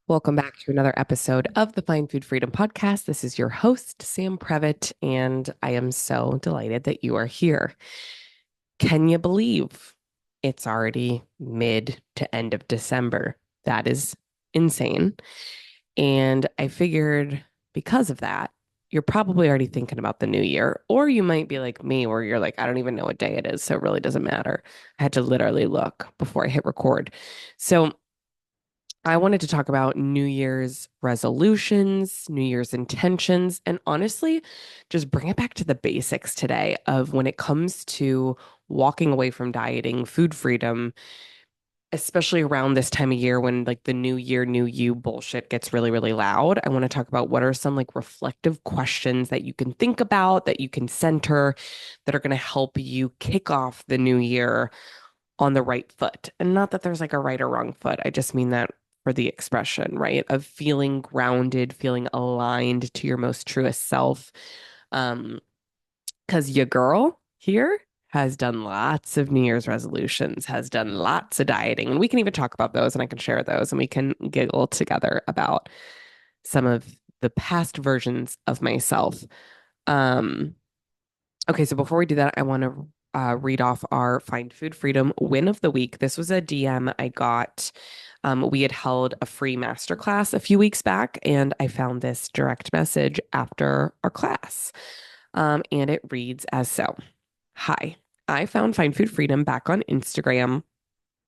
Welcome back to another episode of the Find Food Freedom Podcast. This is your host, Sam Previtt, and I am so delighted that you are here. Can you believe it's already mid to end of December? That is insane. And I figured because of that, you're probably already thinking about the new year, or you might be like me, where you're like, I don't even know what day it is, so it really doesn't matter. I had to literally look before I hit record. So, I wanted to talk about New Year's resolutions, New Year's intentions, and honestly, just bring it back to the basics today of when it comes to walking away from dieting, food freedom, especially around this time of year when like the new year, new you bullshit gets really, really loud. I want to talk about what are some like reflective questions that you can think about, that you can center, that are going to help you kick off the new year on the right foot. And not that there's like a right or wrong foot. I just mean that for the expression, right? Of feeling grounded, feeling aligned to your most truest self. Um, because your girl here has done lots of New Year's resolutions, has done lots of dieting, and we can even talk about those and I can share those and we can giggle together about some of the past versions of myself. Um, Okay, so before we do that, I want to read off our Find Food Freedom win of the week. This was a DM I got. We had held a free masterclass a few weeks back, and I found this direct message after our class. And it reads as so. Hi, I found Find Food Freedom back on Instagram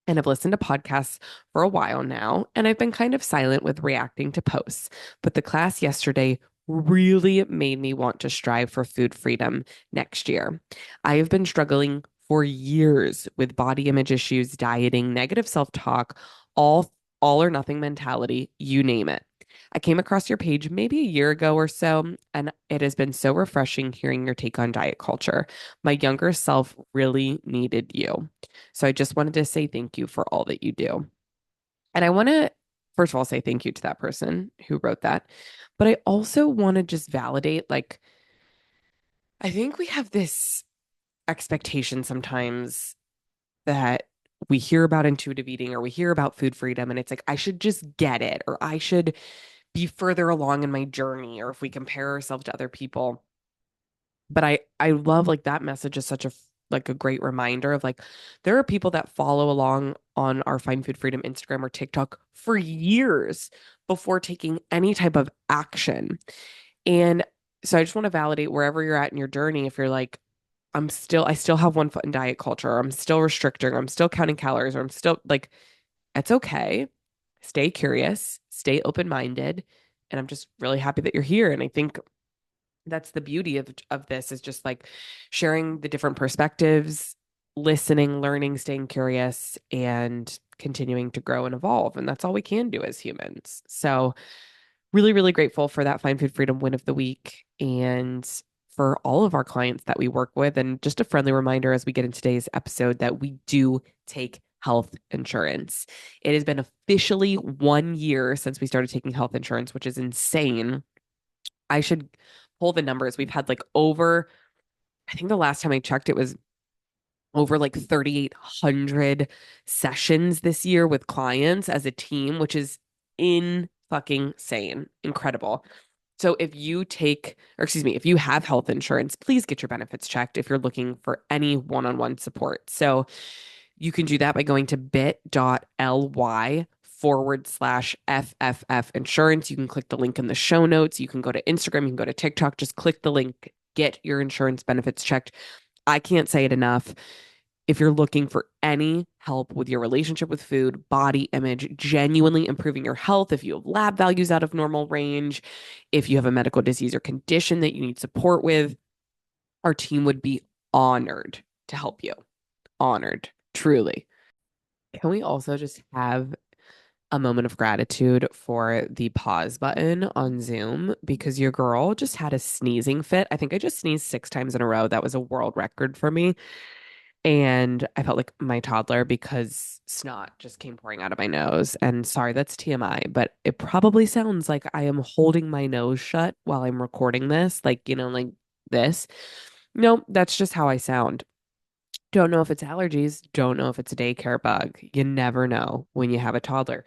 and have listened to podcasts for a while now, and I've been kind of silent with reacting to posts. But the class yesterday really made me want to strive for food freedom next year. I have been struggling for years with body image issues, dieting, negative self-talk, all all or nothing mentality, you name it. I came across your page maybe a year ago or so, and it has been so refreshing hearing your take on diet culture. My younger self really needed you. So I just wanted to say thank you for all that you do. And I want to, first of all, say thank you to that person who wrote that. But I also want to just validate, like, I think we have this expectation sometimes that we hear about intuitive eating or we hear about food freedom, and it's like, I should just get it, or I should be further along in my journey, or if we compare ourselves to other people. But I love like that message is such a like a great reminder of like there are people that follow along on our Find Food Freedom Instagram or TikTok for years before taking any type of action. And so I just want to validate wherever you're at in your journey. If you're like, I still have one foot in diet culture, or I'm still restricting, or I'm still counting calories, or I'm still like, it's okay. Stay curious, stay open-minded. And I'm just really happy that you're here. And I think that's the beauty of this is just like sharing the different perspectives, listening, learning, staying curious, and continuing to grow and evolve. And that's all we can do as humans. So really, really grateful for that Find Food Freedom win of the week and for all of our clients that we work with. And just a friendly reminder as we get in today's episode that we do take health insurance. It has been officially 1 year since we started taking health insurance, which is insane. I should pull the numbers. We've had like over, I think the last time I checked, it was over like 3,800 sessions this year with clients as a team, which is in fucking sane, incredible. So if you take, or excuse me, if you have health insurance, please get your benefits checked if you're looking for any one-on-one support. So you can do that by going to bit.ly/FFF insurance. You can click the link in the show notes. You can go to Instagram, you can go to TikTok, just click the link, get your insurance benefits checked. I can't say it enough. If you're looking for any help with your relationship with food, body image, genuinely improving your health, if you have lab values out of normal range, if you have a medical disease or condition that you need support with, our team would be honored to help you. Honored, truly. Can we also just have a moment of gratitude for the pause button on Zoom because your girl just had a sneezing fit. I think I just sneezed 6 times in a row. That was a world record for me. And I felt like my toddler because snot just came pouring out of my nose. And sorry, that's TMI, but it probably sounds like I am holding my nose shut while I'm recording this, like, like this. No, that's just how I sound. Don't know if it's allergies, don't know if it's a daycare bug. You never know when you have a toddler.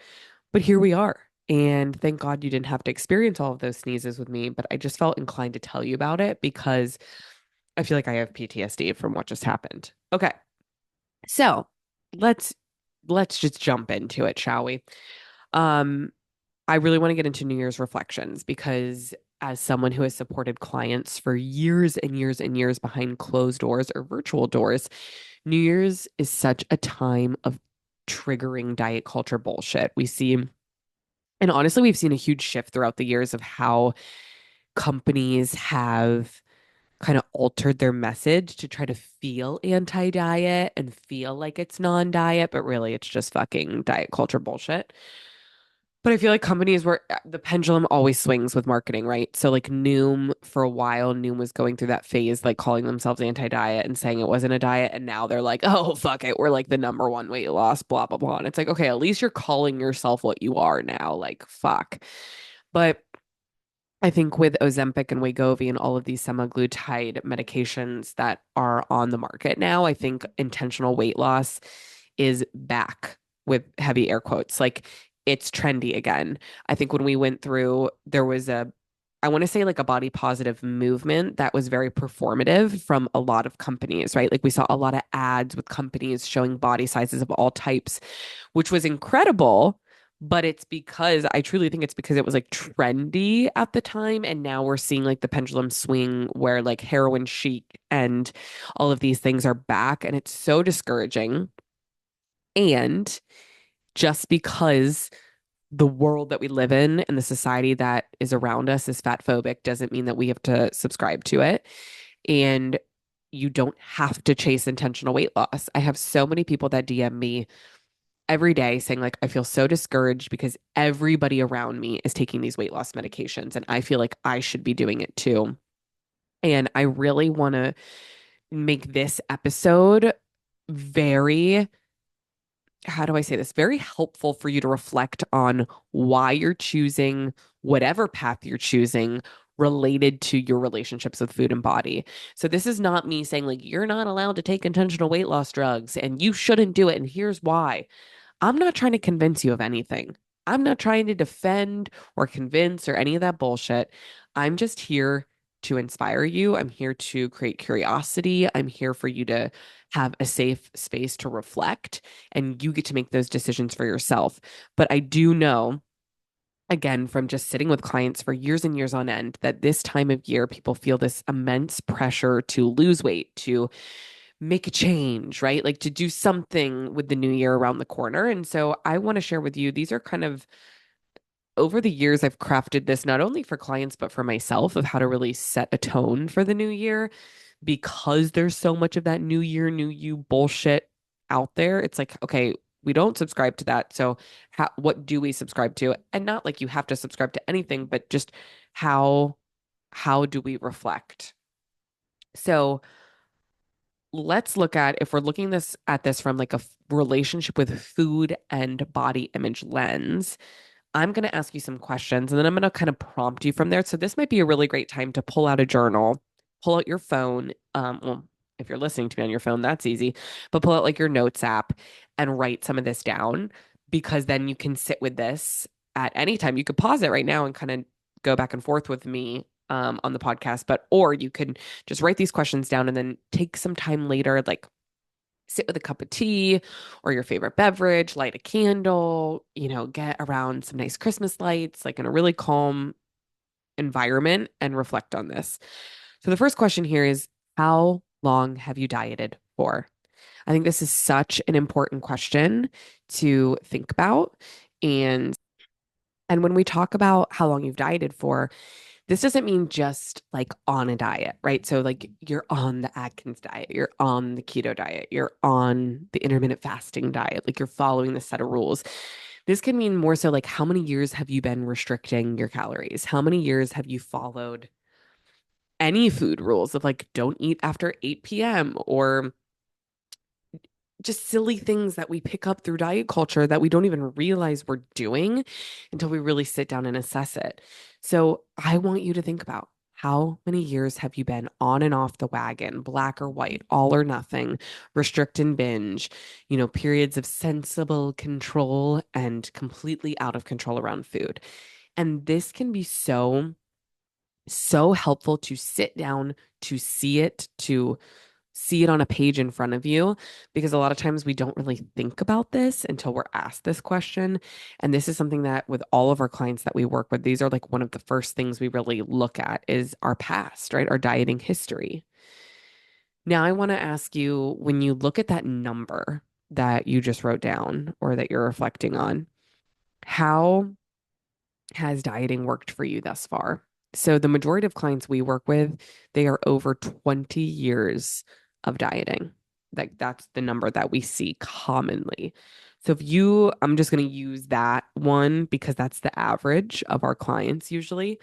But here we are. And thank God you didn't have to experience all of those sneezes with me, but I just felt inclined to tell you about it because I feel like I have PTSD from what just happened. Okay. So let's let's just jump into it, shall we? Um, I really want to get into New Year's reflections because as someone who has supported clients for years and years and years behind closed doors or virtual doors, New Year's is such a time of triggering diet culture bullshit. And honestly, we've seen a huge shift throughout the years of how companies have kind of altered their message to try to feel anti-diet and feel like it's non-diet, but really it's just fucking diet culture bullshit. But I feel like companies were the pendulum always swings with marketing, right? So like Noom for a while, Noom was going through that phase, like calling themselves anti-diet and saying it wasn't a diet. And now they're like, oh, fuck it. We're like the number one weight loss, blah, blah, blah. And it's like, okay, at least you're calling yourself what you are now. Like, fuck. But I think with Ozempic and Wegovy and all of these semaglutide medications that are on the market now, I think intentional weight loss is back with heavy air quotes. Like it's trendy again. I think when we went through, there was I want to say like a body positive movement that was very performative from a lot of companies, right? Like we saw a lot of ads with companies showing body sizes of all types, which was incredible. But it's because I truly think it's because it was like trendy at the time. And now we're seeing like the pendulum swing where like heroin chic and all of these things are back. And it's so discouraging. And just because the world that we live in and the society that is around us is fat phobic doesn't mean that we have to subscribe to it. And you don't have to chase intentional weight loss. I have so many people that DM me every day saying like I feel so discouraged because everybody around me is taking these weight loss medications and I feel like I should be doing it too. And I really want to make this episode very, how do I say this? Very helpful for you to reflect on why you're choosing whatever path you're choosing related to your relationships with food and body. So this is not me saying like you're not allowed to take intentional weight loss drugs and you shouldn't do it and here's why. I'm not trying to convince you of anything. I'm not trying to defend or convince or any of that bullshit. I'm just here to inspire you. I'm here to create curiosity. I'm here for you to have a safe space to reflect, and you get to make those decisions for yourself. But I do know, again, from just sitting with clients for years and years on end, that this time of year, people feel this immense pressure to lose weight, to make a change, right? Like to do something with the new year around the corner. And so I want to share with you, these are kind of over the years, I've crafted this not only for clients, but for myself of how to really set a tone for the new year because there's so much of that new year, new you bullshit out there. It's like, okay, we don't subscribe to that. So what do we subscribe to? And not like you have to subscribe to anything, but just how how do we reflect? So let's look at if we're looking this at this from like a relationship with food and body image lens. I'm going to ask you some questions and then I'm going to kind of prompt you from there. So this might be a really great time to pull out a journal, pull out your phone. Well, if you're listening to me on your phone, that's easy, but pull out like your notes app and write some of this down because then you can sit with this at any time. You could pause it right now and kind of go back and forth with me on the podcast, but or you can just write these questions down and then take some time later, like sit with a cup of tea or your favorite beverage, light a candle, get around some nice Christmas lights, like in a really calm environment and reflect on this. So the first question here is, how long have you dieted for? I think this is such an important question to think about. And and when we talk about how long you've dieted for, this doesn't mean just like on a diet, right? So like you're on the Atkins diet, you're on the keto diet, you're on the intermittent fasting diet, like you're following the set of rules. This can mean more so like how many years have you been restricting your calories? How many years have you followed any food rules of like don't eat after 8 p.m. or just silly things that we pick up through diet culture that we don't even realize we're doing until we really sit down and assess it. So I want you to think about How many years have you been on and off the wagon, black or white, all or nothing, restrict and binge, periods of sensible control and completely out of control around food? And this can be so helpful to sit down, to see it on a page in front of you, because a lot of times we don't really think about this until we're asked this question. And this is something that with all of our clients that we work with, these are like one of the first things we really look at is our past, right? Our dieting history. Now, I want to ask you, when you look at that number that you just wrote down or that you're reflecting on, how has dieting worked for you thus far? So the majority of clients we work with, they are over 20 years of dieting. Like that's the number that we see commonly. So I'm just going to use that one because that's the average of our clients usually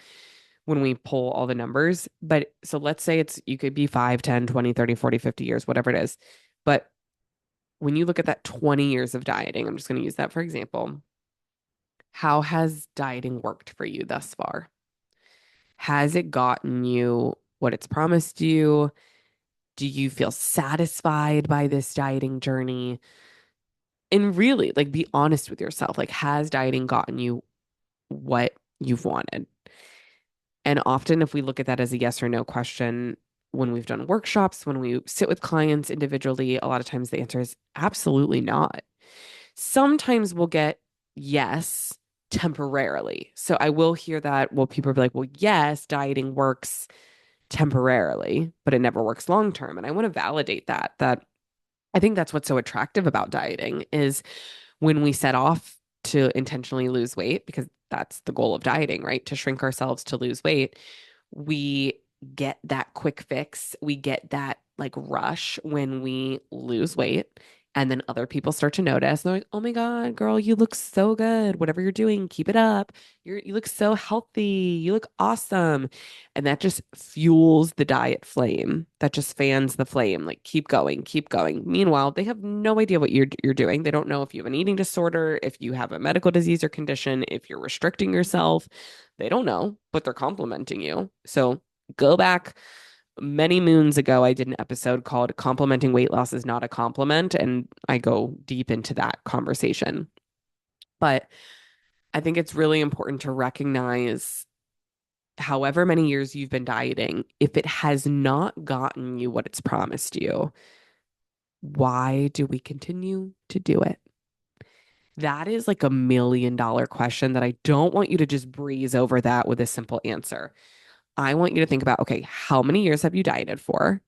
when we pull all the numbers. But so let's say you could be 5, 10, 20, 30, 40, 50 years, whatever it is. But when you look at that 20 years of dieting, I'm just going to use that for example. How has dieting worked for you thus far? Has it gotten you what it's promised you? Do you feel satisfied by this dieting journey? And really, like, be honest with yourself. Like, has dieting gotten you what you've wanted? And often, if we look at that as a yes or no question, when we've done workshops, when we sit with clients individually, a lot of times the answer is absolutely not. Sometimes we'll get yes temporarily. So I will hear that. Well, people will be like, well, yes, dieting works temporarily, but it never works long term. And I want to validate that I think that's what's so attractive about dieting is when we set off to intentionally lose weight, because that's the goal of dieting, right? To shrink ourselves to lose weight, we get that quick fix. We get that like rush when we lose weight. And then other people start to notice. They're like, oh my God, girl, you look so good. Whatever you're doing, keep it up. You look so healthy. You look awesome. And that just fuels the diet flame. That just fans the flame. Like, keep going, keep going. Meanwhile, they have no idea what you're doing. They don't know if you have an eating disorder, if you have a medical disease or condition, if you're restricting yourself. They don't know, but they're complimenting you. So go back many moons ago. I did an episode called Complimenting Weight Loss is Not a Compliment, and I go deep into that conversation. But I think it's really important to recognize however many years you've been dieting, if it has not gotten you what it's promised you, why do we continue to do it? That is like $1 million question that I don't want you to just breeze over that with a simple answer. I want you to think about, okay, how many years have you dieted for?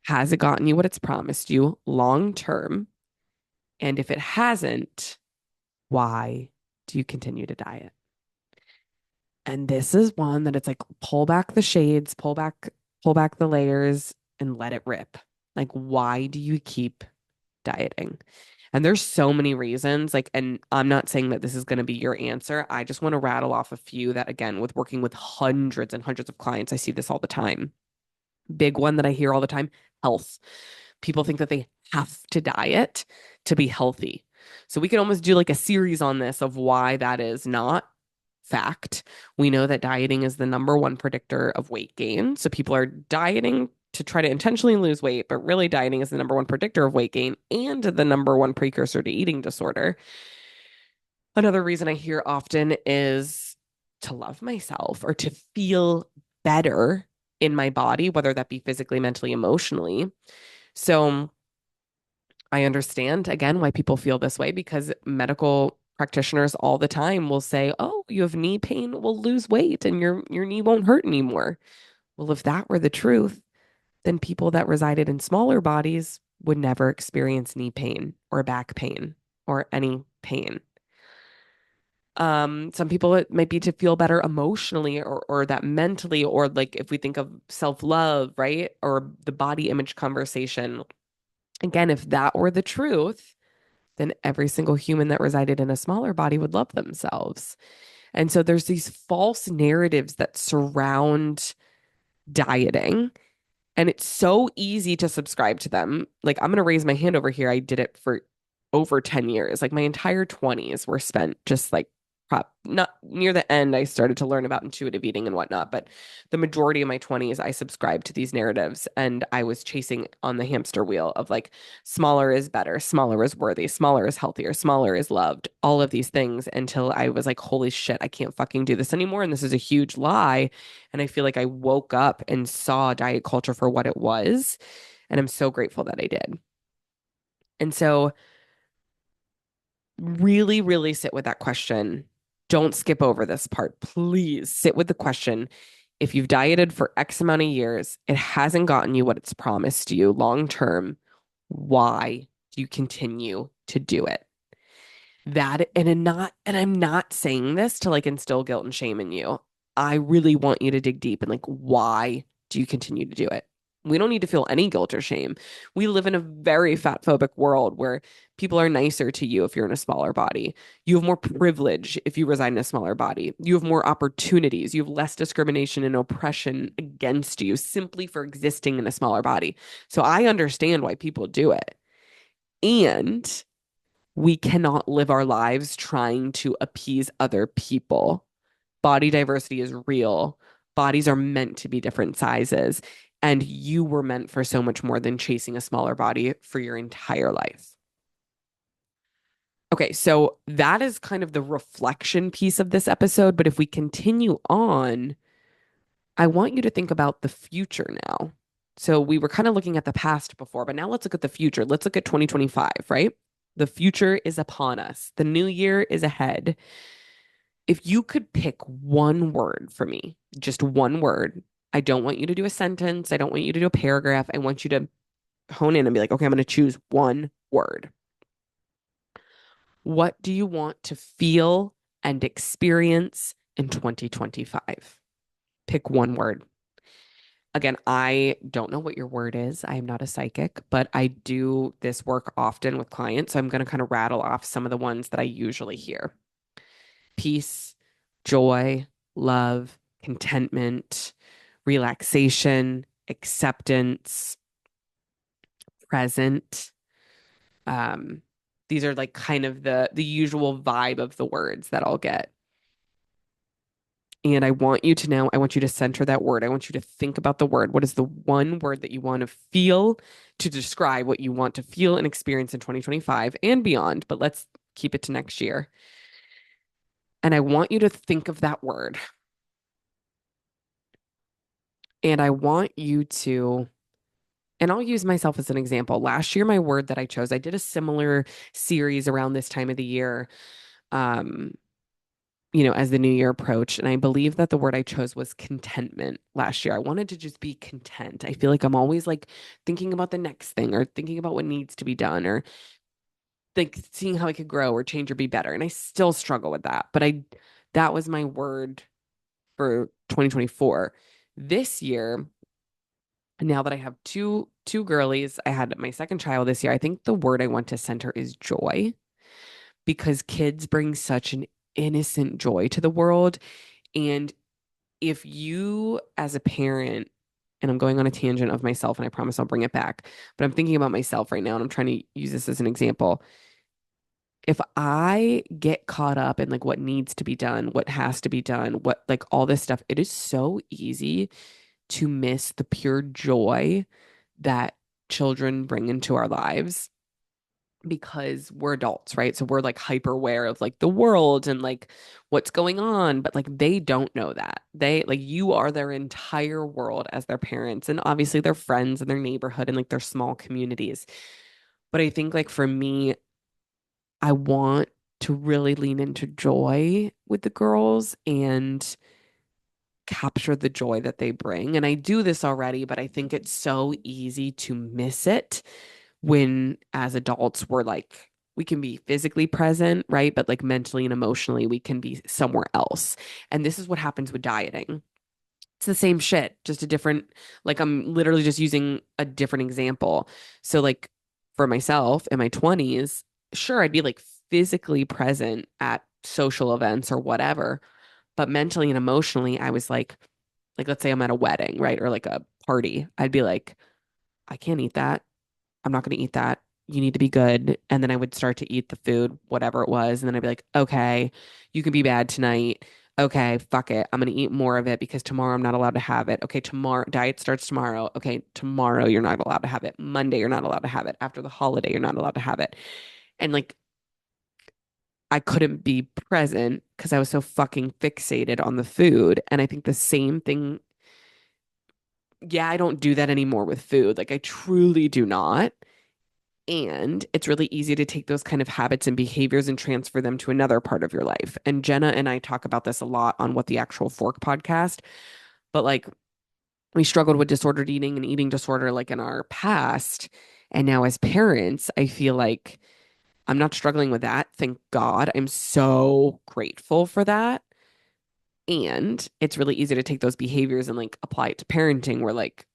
Has it gotten you what it's promised you long term? And if it hasn't, why do you continue to diet? And this is one that it's like pull back the shades, pull back the layers and let it rip. Like, why do you keep dieting? And there's so many reasons. Like, and I'm not saying that this is going to be your answer. I just want to rattle off a few that, again, with working with hundreds and hundreds of clients, I see this all the time. Big one that I hear all the time, health. People think that they have to diet to be healthy. So we could almost do like a series on this of why that is not fact. We know that dieting is the number one predictor of weight gain. So people are dieting to try to intentionally lose weight, but really dieting is the number one predictor of weight gain and the number one precursor to eating disorder. Another reason I hear often is to love myself or to feel better in my body, whether that be physically, mentally, emotionally. So I understand again why people feel this way because medical practitioners all the time will say, "Oh, you have knee pain, well lose weight and your knee won't hurt anymore." Well, if that were the truth, then people that resided in smaller bodies would never experience knee pain or back pain or any pain. Some people it might be to feel better emotionally or that mentally, or like if we think of self-love, right? Or the body image conversation. Again, if that were the truth, then every single human that resided in a smaller body would love themselves. And so there's these false narratives that surround dieting. And it's so easy to subscribe to them. Like, I'm going to raise my hand over here. I did it for over 10 years. Like, my entire 20s were spent just like Not near the end, I started to learn about intuitive eating and whatnot, but the majority of my 20s, I subscribed to these narratives and I was chasing on the hamster wheel of like, smaller is better, smaller is worthy, smaller is healthier, smaller is loved, all of these things until I was like, holy shit, I can't fucking do this anymore. And this is a huge lie. And I feel like I woke up and saw diet culture for what it was. And I'm so grateful that I did. And so, really, really sit with that question. Don't skip over this part. Please sit with the question. If you've dieted for X amount of years, it hasn't gotten you what it's promised you long term, why do you continue to do it? And I'm not saying this to like instill guilt and shame in you. I really want you to dig deep and like, why do you continue to do it? We don't need to feel any guilt or shame. We live in a very fat phobic world where people are nicer to you if you're in a smaller body. You have more privilege if you reside in a smaller body. You have more opportunities. You have less discrimination and oppression against you simply for existing in a smaller body. So I understand why people do it. And we cannot live our lives trying to appease other people. Body diversity is real. Bodies are meant to be different sizes. And you were meant for so much more than chasing a smaller body for your entire life. Okay, so that is kind of the reflection piece of this episode. But if we continue on, I want you to think about the future now. So we were kind of looking at the past before, but now let's look at the future. Let's look at 2025, right? The future is upon us. The new year is ahead. If you could pick one word for me, just one word, I don't want you to do a sentence. I don't want you to do a paragraph. I want you to hone in and be like, okay, I'm going to choose one word. What do you want to feel and experience in 2025? Pick one word. Again, I don't know what your word is. I am not a psychic, but I do this work often with clients. So I'm going to kind of rattle off some of the ones that I usually hear: peace, joy, love, contentment, relaxation, acceptance, present. Um, these are like kind of the usual vibe of the words that I'll get. And I want you to center that word. I want you to think about the word. What is the one word that you want to feel to describe what you want to feel and experience in 2025 and beyond? But let's keep it to next year. And I want you to think of that word. And I want you to, and I'll use myself as an example. Last year, my word that I chose, I did a similar series around this time of the year. Um, as the new year approached. And I believe that the word I chose was contentment last year. I wanted to just be content. I feel like I'm always like thinking about the next thing or thinking about what needs to be done or like seeing how I could grow or change or be better. And I still struggle with that. But that was my word for 2024. This year, now that I have two girlies, I had my second child this year. I think the word I want to center is joy because kids bring such an innocent joy to the world. And if you, as a parent, and I'm going on a tangent of myself, and I promise I'll bring it back, but I'm thinking about myself right now, and I'm trying to use this as an example. If I get caught up in like what needs to be done, what has to be done, what like all this stuff, it is so easy to miss the pure joy that children bring into our lives because we're adults, right? So we're like hyper aware of like the world and like what's going on, but like they don't know that. They like you are their entire world as their parents and obviously their friends and their neighborhood and like their small communities. But I think like for me, I want to really lean into joy with the girls and capture the joy that they bring. And I do this already, but I think it's so easy to miss it when as adults we're like we can be physically present, right? But like mentally and emotionally we can be somewhere else. And this is what happens with dieting. It's the same shit, just a different like I'm literally just using a different example. So like for myself in my 20s, sure I'd be like physically present at social events or whatever, but mentally and emotionally I was like, let's say I'm at a wedding, right? Or like a party. I'd be like, I can't eat that. I'm not going to eat that. you need to be good. And then I would start to eat the food, whatever it was. And then I'd be like, okay, you can be bad tonight. Okay, fuck it. I'm going to eat more of it because tomorrow I'm not allowed to have it. Okay, tomorrow, diet starts tomorrow. Okay, tomorrow you're not allowed to have it. Monday, you're not allowed to have it. After the holiday, you're not allowed to have it. And like, I couldn't be present because I was so fucking fixated on the food. And I think the same thing, yeah, I don't do that anymore with food. Like, I truly do not. And it's really easy to take those kind of habits and behaviors and transfer them to another part of your life. And Jenna and I talk about this a lot on What the Actual Fork podcast. But like, we struggled with disordered eating and eating disorder like in our past. And now as parents, I feel like I'm not struggling with that. Thank God. I'm so grateful for that. And it's really easy to take those behaviors and like apply it to parenting where like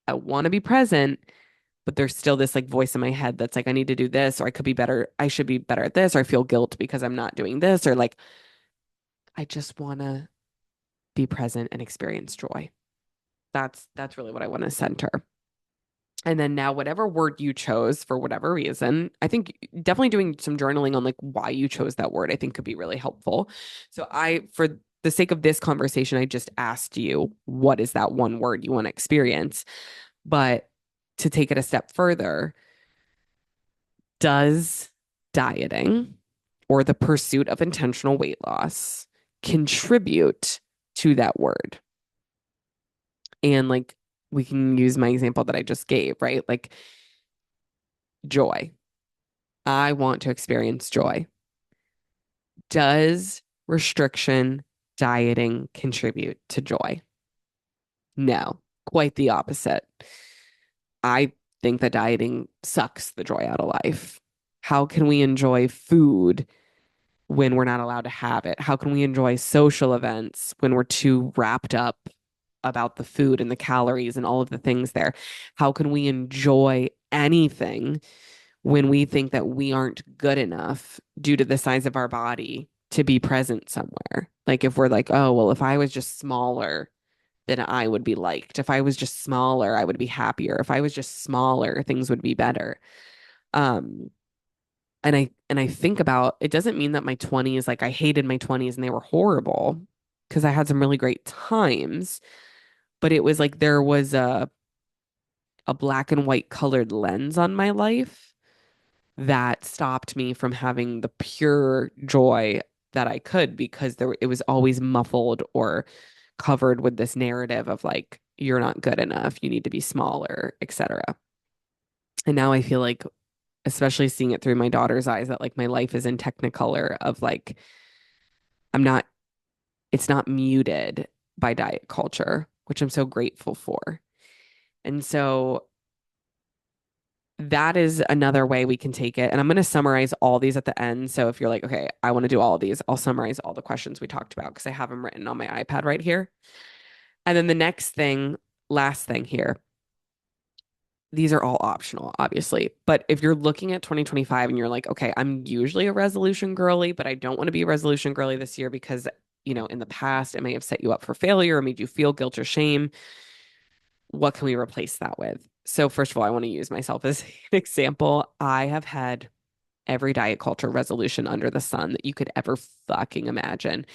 I want to be present, but there's still this like voice in my head that's like, I need to do this, or I could be better. I should be better at this, or I feel guilt because I'm not doing this, or like, I just want to be present and experience joy. That's really what I want to center. And then now, whatever word you chose for whatever reason, I think definitely doing some journaling on like why you chose that word, I think could be really helpful. So for the sake of this conversation, I just asked you, what is that one word you want to experience? But to take it a step further, does dieting or the pursuit of intentional weight loss contribute to that word? And like, we can use my example that I just gave, right? Like, joy. I want to experience joy. Does restriction dieting contribute to joy? No, quite the opposite. I think that dieting sucks the joy out of life. How can we enjoy food when we're not allowed to have it? How can we enjoy social events when we're too wrapped up about the food and the calories and all of the things there? How can we enjoy anything when we think that we aren't good enough due to the size of our body to be present somewhere? Like if we're like, oh, well, if I was just smaller, then I would be liked. If I was just smaller, I would be happier. If I was just smaller, things would be better. Um, and I think about it doesn't mean that my 20s, like I hated my 20s and they were horrible because I had some really great times, but it was like there was a black and white colored lens on my life that stopped me from having the pure joy that I could because it was always muffled or covered with this narrative of like you're not good enough, you need to be smaller, etc. And now I feel like especially seeing it through my daughter's eyes that like my life is in technicolor of like I'm not it's not muted by diet culture, which I'm so grateful for. And so that is another way we can take it. And I'm going to summarize all these at the end. So if you're like, okay, I want to do all of these, I'll summarize all the questions we talked about because I have them written on my iPad right here. And then the next thing, last thing here, these are all optional, obviously. But if you're looking at 2025 and you're like, okay, I'm usually a resolution girly, but I don't want to be a resolution girly this year because, in the past, it may have set you up for failure or made you feel guilt or shame. What can we replace that with? So, first of all, I want to use myself as an example. I have had every diet culture resolution under the sun that you could ever fucking imagine.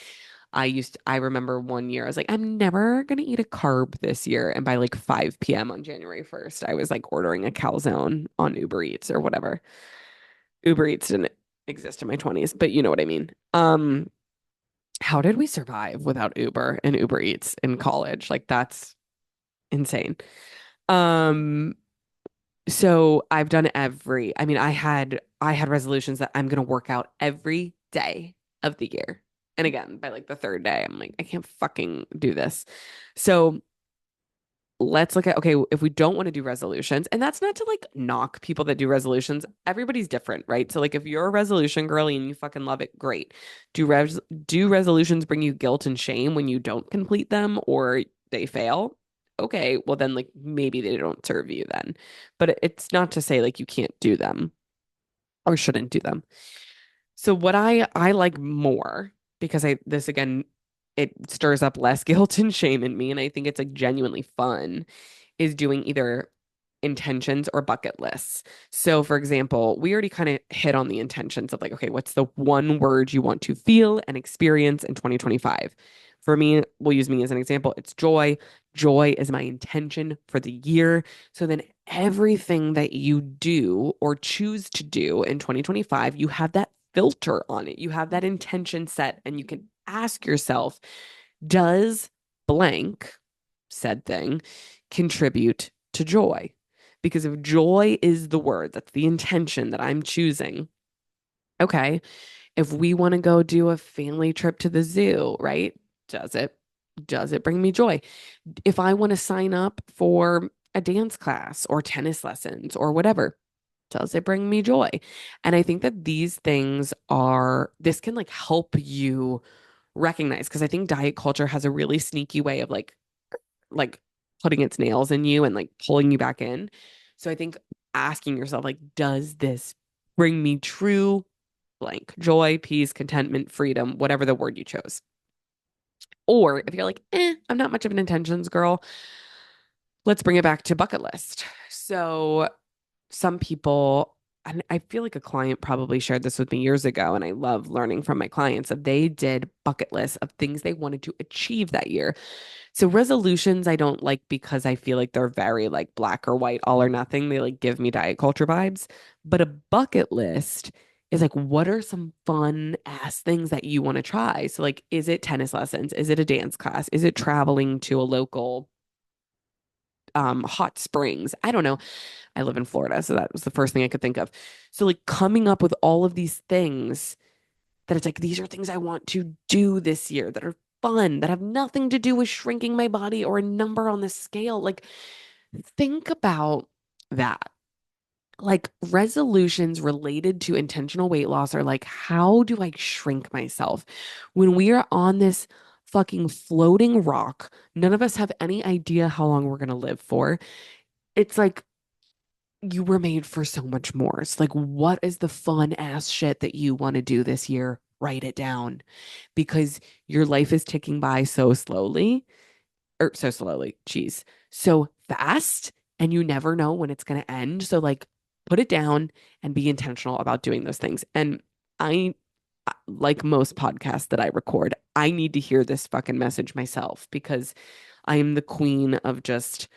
I remember one year I was like, I'm never gonna eat a carb this year. And by like 5 p.m. on January 1st, I was like ordering a calzone on Uber Eats or whatever. Uber Eats didn't exist in my 20s, but you know what I mean. How did we survive without Uber and Uber Eats in college? Like that's insane. Um, so I've done I mean, I had resolutions that I'm gonna work out every day of the year. And again, by like the third day, I'm like, I can't fucking do this. So let's look at, okay, if we don't want to do resolutions, and that's not to like knock people that do resolutions. Everybody's different, right? So like if you're a resolution girly and you fucking love it, great. Do resolutions bring you guilt and shame when you don't complete them or they fail? Okay, well then like maybe they don't serve you then. But it's not to say like you can't do them or shouldn't do them. So what I like more because I this again it stirs up less guilt and shame in me and I think it's like genuinely fun is doing either intentions or bucket lists. So, for example, we already kind of hit on the intentions of like, okay, what's the one word you want to feel and experience in 2025? For me, we'll use me as an example. It's joy. Joy is my intention for the year. So then everything that you do or choose to do in 2025, you have that filter on it. You have that intention set, and you can ask yourself, does blank said thing contribute to joy? Because if joy is the word, that's the intention that I'm choosing. Okay, if we want to go do a family trip to the zoo, right? Does it does it bring me joy? If I want to sign up for a dance class or tennis lessons or whatever, does it bring me joy? And I think that these things are, this can like help you recognize, because I think diet culture has a really sneaky way of like putting its nails in you and like pulling you back in. So I think asking yourself, like, does this bring me true blank joy, peace, contentment, freedom, whatever the word you chose? Or if you're like, I'm not much of an intentions girl, let's bring it back to bucket list. So some people, and I feel like a client probably shared this with me years ago, and I love learning from my clients that they did bucket lists of things they wanted to achieve that year. So resolutions I don't like because I feel like they're very like black or white, all or nothing. They like give me diet culture vibes. But a bucket list is like, what are some fun ass things that you want to try? So like, is it tennis lessons? Is it a dance class? Is it traveling to a local hot springs? I don't know. I live in Florida, so that was the first thing I could think of. So like coming up with all of these things that it's like, these are things I want to do this year that are fun, that have nothing to do with shrinking my body or a number on the scale. Like, think about that. Like, resolutions related to intentional weight loss are like, how do I shrink myself? When we are on this fucking floating rock, none of us have any idea how long we're going to live for. It's like, you were made for so much more. It's like, what is the fun ass shit that you want to do this year? Write it down, because your life is ticking by so slowly, or so slowly, geez, so fast, and you never know when it's going to end. So, like, put it down and be intentional about doing those things. And I, like most podcasts that I record, I need to hear this fucking message myself, because I am the queen of just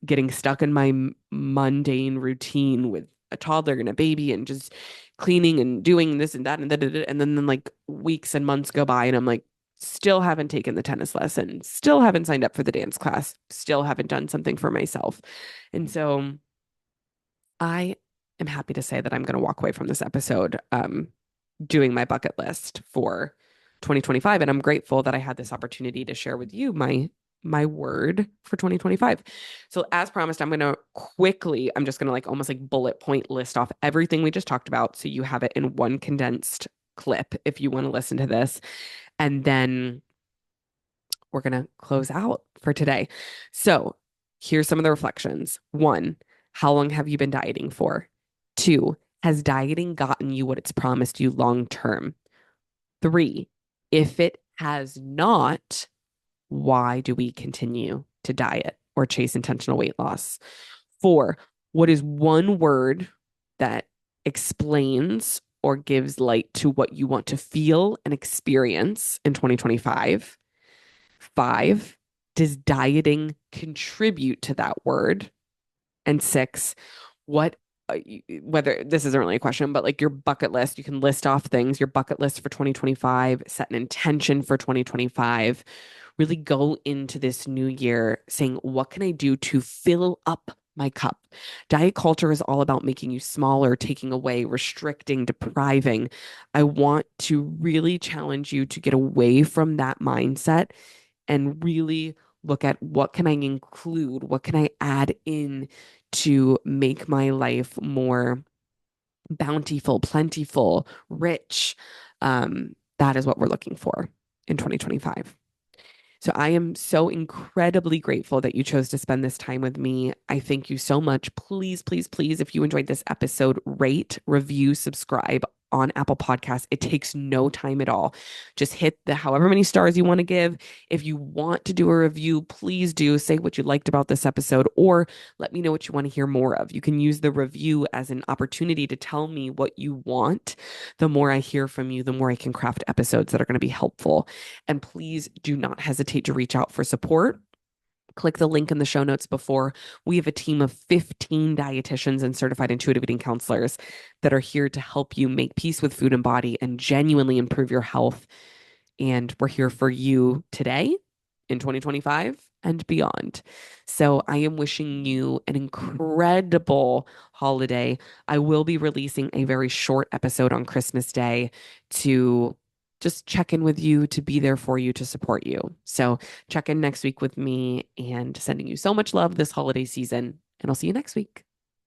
getting stuck in my mundane routine with a toddler and a baby and just cleaning and doing this and that and that. And then like weeks and months go by and I'm like, still haven't taken the tennis lesson, still haven't signed up for the dance class, still haven't done something for myself. And so I am happy to say that I'm going to walk away from this episode doing my bucket list for 2025. And I'm grateful that I had this opportunity to share with you my word for 2025. So as promised, I'm going to quickly, I'm just going to like almost like bullet point list off everything we just talked about. So you have it in one condensed clip if you want to listen to this. And then we're going to close out for today. So here's some of the reflections. One, how long have you been dieting for? Two, has dieting gotten you what it's promised you long term? Three, if it has not, why do we continue to diet or chase intentional weight loss? Four, what is one word that explains or gives light to what you want to feel and experience in 2025? Five, does dieting contribute to that word? And six, what, whether this isn't really a question, but like your bucket list, you can list off things, your bucket list for 2025, set an intention for 2025, really go into this new year saying, what can I do to fill up my cup? Diet culture is all about making you smaller, taking away, restricting, depriving. I want to really challenge you to get away from that mindset and really look at, what can I include? What can I add in to make my life more bountiful, plentiful, rich? That is what we're looking for in 2025. So I am so incredibly grateful that you chose to spend this time with me. I thank you so much. Please, please, please, if you enjoyed this episode, rate, review, subscribe. on Apple Podcasts. It takes no time at all. Just hit the however many stars you want to give. If you want to do a review, please do say what you liked about this episode or let me know what you want to hear more of. You can use the review as an opportunity to tell me what you want. The more I hear from you, the more I can craft episodes that are going to be helpful. And please do not hesitate to reach out for support. Click the link in the show notes before. We have a team of 15 dietitians and certified intuitive eating counselors that are here to help you make peace with food and body and genuinely improve your health. And we're here for you today in 2025 and beyond. So I am wishing you an incredible holiday. I will be releasing a very short episode on Christmas Day to just check in with you, to be there for you, to support you. So check in next week with me and sending you so much love this holiday season. And I'll see you next week.